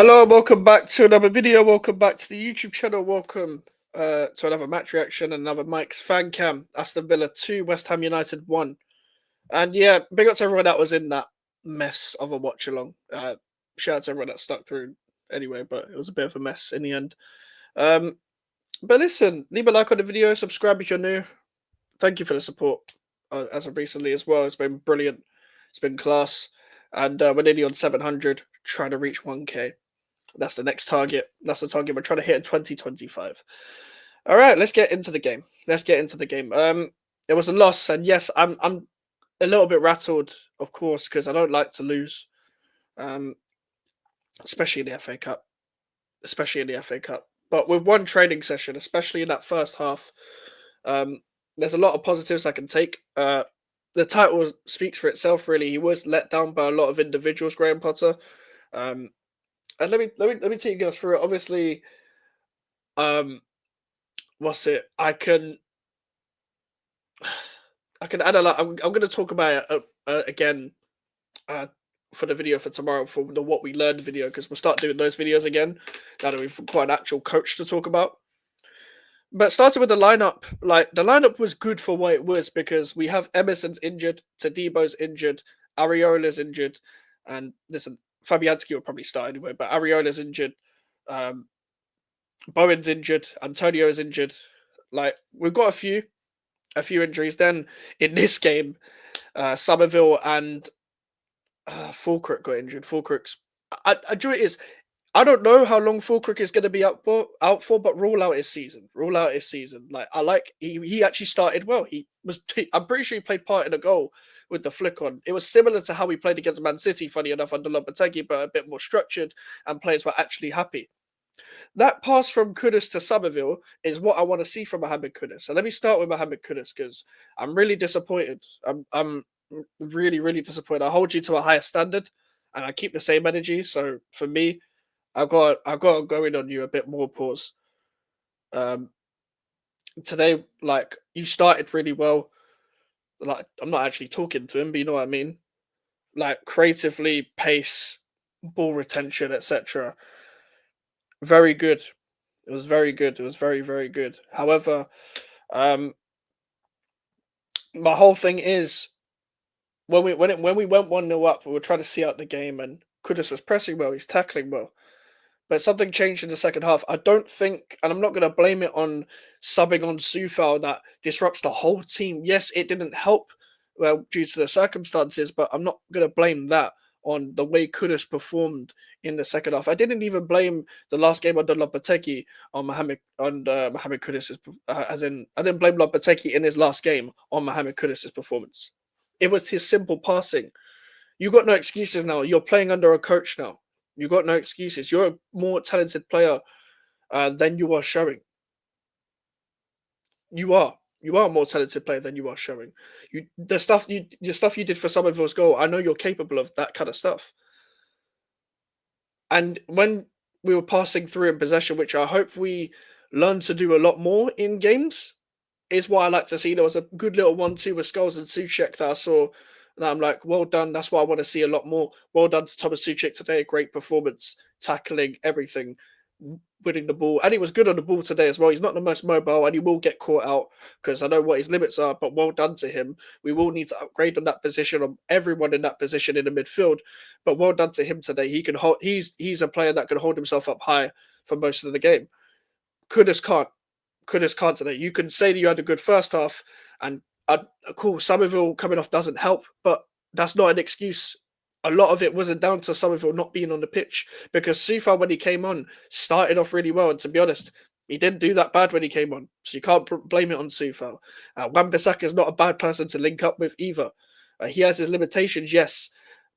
Hello, welcome back to another video. Welcome back to the YouTube channel. Welcome to another match reaction, another Mike's Fancam. Aston Villa 2, West Ham United 1. And yeah, big up to everyone that was in that mess of a watch along. Shout out to everyone that stuck through anyway, but it was a bit of a mess in the end. Um, but listen, leave a like on the video, subscribe if you're new. Thank you for the support as of recently as well. It's been brilliant, it's been class. And we're nearly on 700, trying to reach 1K. That's the next target. That's the target we're trying to hit in 2025. All right, let's get into the game. Let's get into the game. It was a loss, and yes, I'm a little bit rattled, of course, because I don't like to lose. Um, especially in the FA Cup. Especially in the FA Cup. But with one training session, especially in that first half, um, there's a lot of positives I can take. The title speaks for itself. Really, he was let down by a lot of individuals. Graham Potter. Um, and let me take you guys through it. Obviously, um, what's it? I can analyze. I'm going to talk about it again uh, for the video for tomorrow for the what we learned video because we'll start doing those videos again now that we've got an actual coach to talk about. But starting with the lineup, like the lineup was good for what it was because we have Emerson's injured, Tadebo's injured, Areola's injured, and listen, Fabianski will probably start anyway, but Areola's injured, um, Bowen's injured, Antonio is injured. Like we've got a few injuries. Then in this game, Somerville and Fulkirk got injured. Fulkirk's I do it is I don't know how long Fulkirk is going to be out for, but rule out his season. Rule out his season. Like I like he actually started well. I'm pretty sure he played part in a goal with the flick on. It was similar to how we played against Man City. Funny enough, under Lopetegui, but a bit more structured, and players were actually happy. That pass from Kudus to Somerville is what I want to see from Mohamed Kudus. So let me start with Mohamed Kudus because I'm really disappointed. I'm really really disappointed. I hold you to a higher standard, and I keep the same energy. So for me, I've got to go in on you a bit more. Pause. Um, Today, like you started really well. Like I'm not actually talking to him, but you know what I mean. Like creatively, pace, ball retention, etc. Very good. It was very good. It was very very good. However, um, my whole thing is when we went 1-0 up, we were trying to see out the game, and Kudus was pressing well. He's tackling well. But something changed in the second half. I don't think, and I'm not going to blame it on subbing on Sufal that disrupts the whole team. Yes, it didn't help, well, due to the circumstances, but I'm not going to blame that on the way Kudus performed in the second half. I didn't even blame the last game under Lopetegui on Mohamed Kudus, as in I didn't blame Lopetegui in his last game on Mohamed Kudus's performance. It was his simple passing. You got no excuses now. You're playing under a coach now. You got no excuses. You're a more talented player than you are showing. You are. You are a more talented player than you are showing. The stuff you did for Somerville's goal. I know you're capable of that kind of stuff. And when we were passing through in possession, which I hope we learn to do a lot more in games, is what I like to see. There was a good little 1-2 with Scholes and Suchek that I saw. And I'm like, well done. That's what I want to see a lot more. Well done to Thomas Suchek today. Great performance, tackling, everything, winning the ball. And he was good on the ball today as well. He's not the most mobile and he will get caught out because I know what his limits are, but well done to him. We will need to upgrade on that position, on everyone in that position in the midfield. But well done to him today. He can hold he's a player that can hold himself up high for most of the game. Kudus can't. Kudus can't today. You can say that you had a good first half, and cool, Somerville coming off doesn't help, but that's not an excuse. A lot of it wasn't down to Somerville not being on the pitch because Sufa, when he came on, started off really well. And to be honest, he didn't do that bad when he came on, so you can't blame it on Sufa. Wan-Bissaka is not a bad person to link up with either. He has his limitations, yes,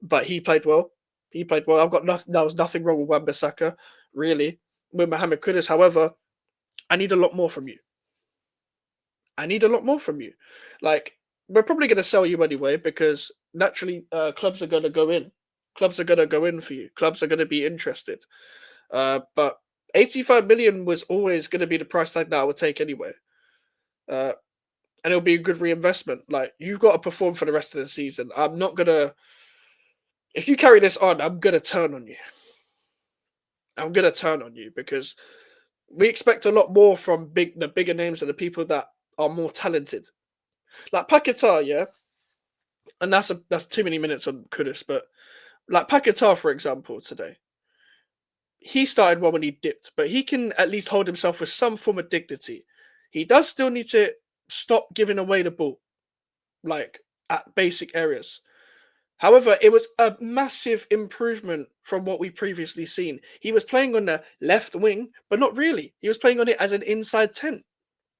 but he played well. He played well. I've got nothing. There was nothing wrong with Wan-Bissaka, really. With Mohamed Kudus, however, I need a lot more from you. I need a lot more from you. Like, we're probably going to sell you anyway because naturally clubs are going to go in. Clubs are going to go in for you. Clubs are going to be interested. But 85 million was always going to be the price tag that I would take anyway. Uh, and it'll be a good reinvestment. Like, you've got to perform for the rest of the season. I'm not going to. If you carry this on, I'm going to turn on you. I'm gonna turn on you because we expect a lot more from the bigger names and the people that are more talented. Like Paquetá, yeah, and that's too many minutes on Kudus, but like Paquetá, for example, today he started well when he dipped, but he can at least hold himself with some form of dignity. He does still need to stop giving away the ball, like at basic areas. However, it was a massive improvement from what we previously seen. He was playing on the left wing, but not really. He was playing on it as an inside 10,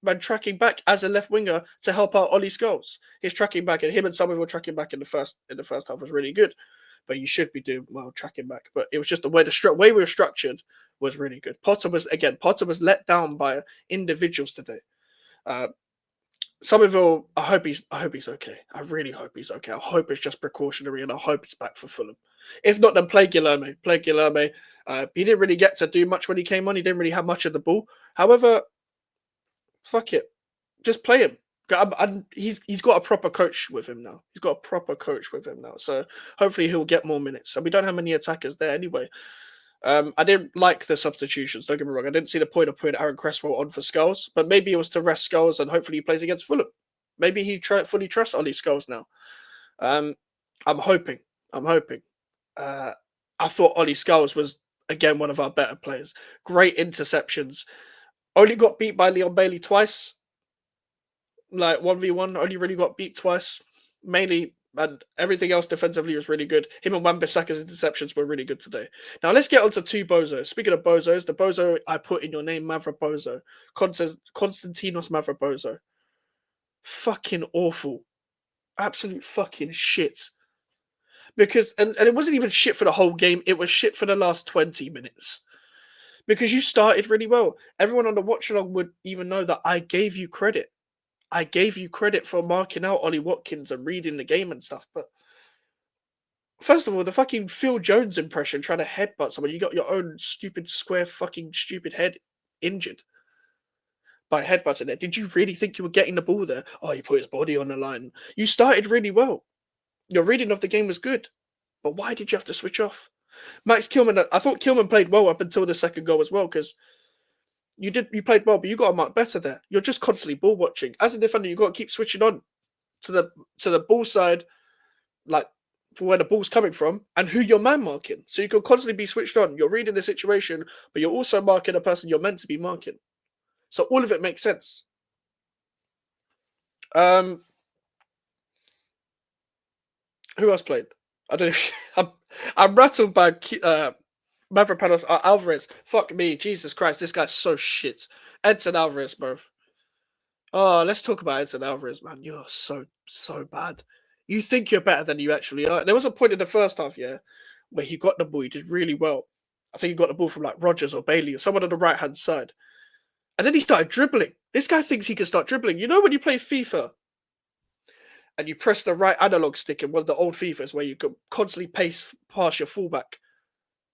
by tracking back as a left winger to help out Ollie Scholes. His tracking back and him and Somerville tracking back in the first half was really good. But you should be doing well tracking back. But it was just the way we were structured was really good. Potter was let down by individuals today. Uh, Somerville, I hope he's okay. I really hope he's okay. I hope it's just precautionary, and I hope he's back for Fulham. If not, then play Guilherme. Play Guilherme. He didn't really get to do much when he came on. He didn't really have much of the ball. However, fuck it, just play him. He's got a proper coach with him now. He's got a proper coach with him now. So hopefully he'll get more minutes. And we don't have many attackers there anyway. I didn't like the substitutions. Don't get me wrong. I didn't see the point of putting Aaron Cresswell on for Skulls, but maybe it was to rest Skulls and hopefully he plays against Fulham. Maybe he fully trusts Ollie Skulls now. I'm hoping. I'm hoping. I thought Ollie Skulls was again one of our better players. Great interceptions. Only got beat by Leon Bailey twice. Like 1v1, only really got beat twice. Mainly, and everything else defensively was really good. Him and Wan-Bissaka's interceptions were really good today. Now let's get on to two bozos. Speaking of bozos, the bozo I put in your name, Mavrobozo. Konstantinos Mavrobozo. Fucking awful. Absolute fucking shit. Because, and it wasn't even shit for the whole game, it was shit for the last 20 minutes. Because you started really well. Everyone on the watch along would even know that I gave you credit. I gave you credit for marking out Ollie Watkins and reading the game and stuff, but first of all, the fucking Phil Jones impression trying to headbutt someone, you got your own stupid square fucking stupid head injured by headbutting it. Did you really think you were getting the ball there? Oh, he put his body on the line. You started really well. Your reading of the game was good, but why did you have to switch off? Max Kilman, I thought Kilman played well up until the second goal as well, because you played well, but you got a mark better there. You're just constantly ball watching. As a defender, you got to keep switching on to the ball side, like for where the ball's coming from and who you're man marking. So you can constantly be switched on. You're reading the situation, but you're also marking a person you're meant to be marking. So all of it makes sense. Who else played? I don't know. I'm rattled by Mavropanos Alvarez. Fuck me, Jesus Christ, this guy's so shit. Edson Alvarez, bro. Oh, let's talk about Edson Alvarez, man. You're so bad. You think you're better than you actually are. There was a point in the first half, yeah, where he got the ball. He did really well. I think he got the ball from like Rogers or Bailey or someone on the right hand side. And then he started dribbling. This guy thinks he can start dribbling. You know when you play FIFA and you press the right analog stick in one of the old FIFAs where you can constantly pace past your fullback?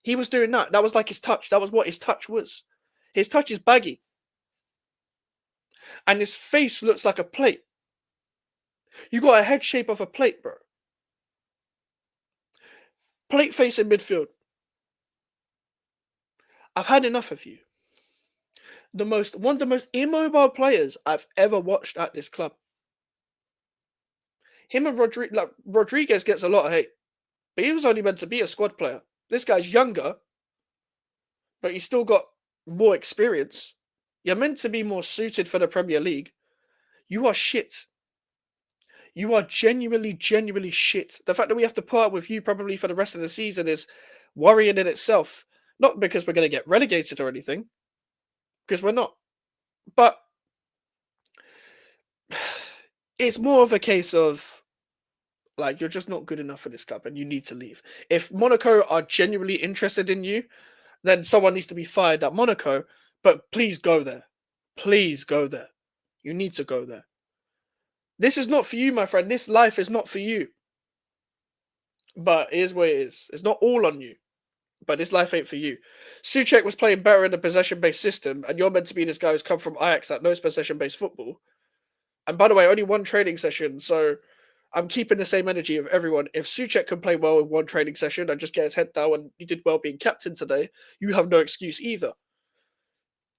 He was doing that. That was like his touch. That was what his touch was. His touch is baggy. And his face looks like a plate. You got a head shape of a plate, bro. Plate face in midfield. I've had enough of you. One of the most immobile players I've ever watched at this club. Him and Rodriguez gets a lot of hate, but he was only meant to be a squad player. This guy's younger, but he's still got more experience. You're meant to be more suited for the Premier League. You are shit. You are genuinely shit. The fact that we have to put up with you probably for the rest of the season is worrying in itself. Not because we're going to get relegated or anything, because we're not. But it's more of a case of, like, you're just not good enough for this club and you need to leave. If Monaco are genuinely interested in you, then someone needs to be fired at Monaco. But please go there. Please go there. You need to go there. This is not for you, my friend. This life is not for you. But it is what it is. It's not all on you. But this life ain't for you. Souček was playing better in a possession-based system, and you're meant to be this guy who's come from Ajax that knows possession-based football. And by the way, only one training session, so I'm keeping the same energy of everyone. If Souček can play well in one training session and just get his head down and you did well being captain today, you have no excuse either.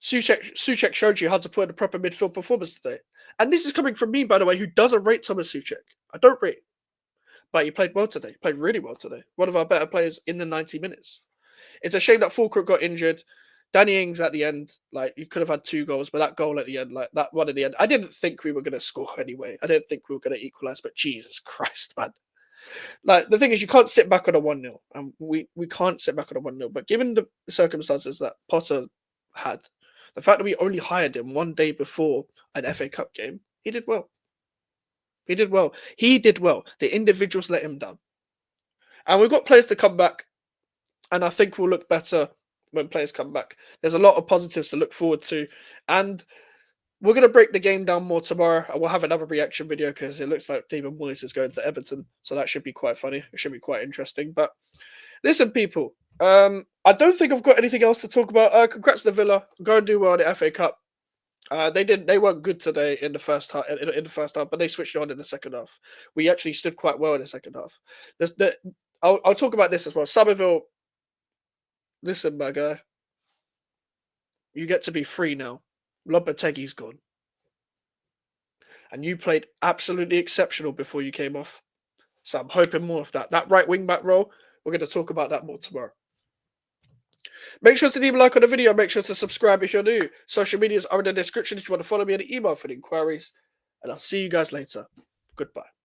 Souček showed you how to put in a proper midfield performance today. And this is coming from me, by the way, who doesn't rate Thomas Souček. I don't rate. But he played well today. He played really well today. One of our better players in the 90 minutes. It's a shame that Fulcrook got injured. Danny Ings at the end, like, you could have had 2 goals, but that goal at the end, like that one at the end, I didn't think we were going to score anyway. I didn't think we were going to equalise, but Jesus Christ, man. Like, the thing is, you can't sit back on a 1-0, and we can't sit back on a 1-0. But given the circumstances that Potter had, the fact that we only hired him 1 day before an FA Cup game, he did well. He did well. He did well. The individuals let him down. And we've got players to come back, and I think we'll look better when players come back. There's a lot of positives to look forward to, and we're going to break the game down more tomorrow. And we'll have another reaction video because it looks like David Moyes is going to Everton, so that should be quite funny. It should be quite interesting. But listen, people, I don't think I've got anything else to talk about. Congrats to Villa. Go and do well in the FA Cup. They weren't good today in the first half. In the first half, but they switched on in the second half. We actually stood quite well in the second half. I'll talk about this as well. Somerville. Listen, my guy, you get to be free now. Lopetegui's gone. And you played absolutely exceptional before you came off. So I'm hoping more of that. That right wing back role, we're going to talk about that more tomorrow. Make sure to leave a like on the video. Make sure to subscribe if you're new. Social medias are in the description if you want to follow me and email for the inquiries. And I'll see you guys later. Goodbye.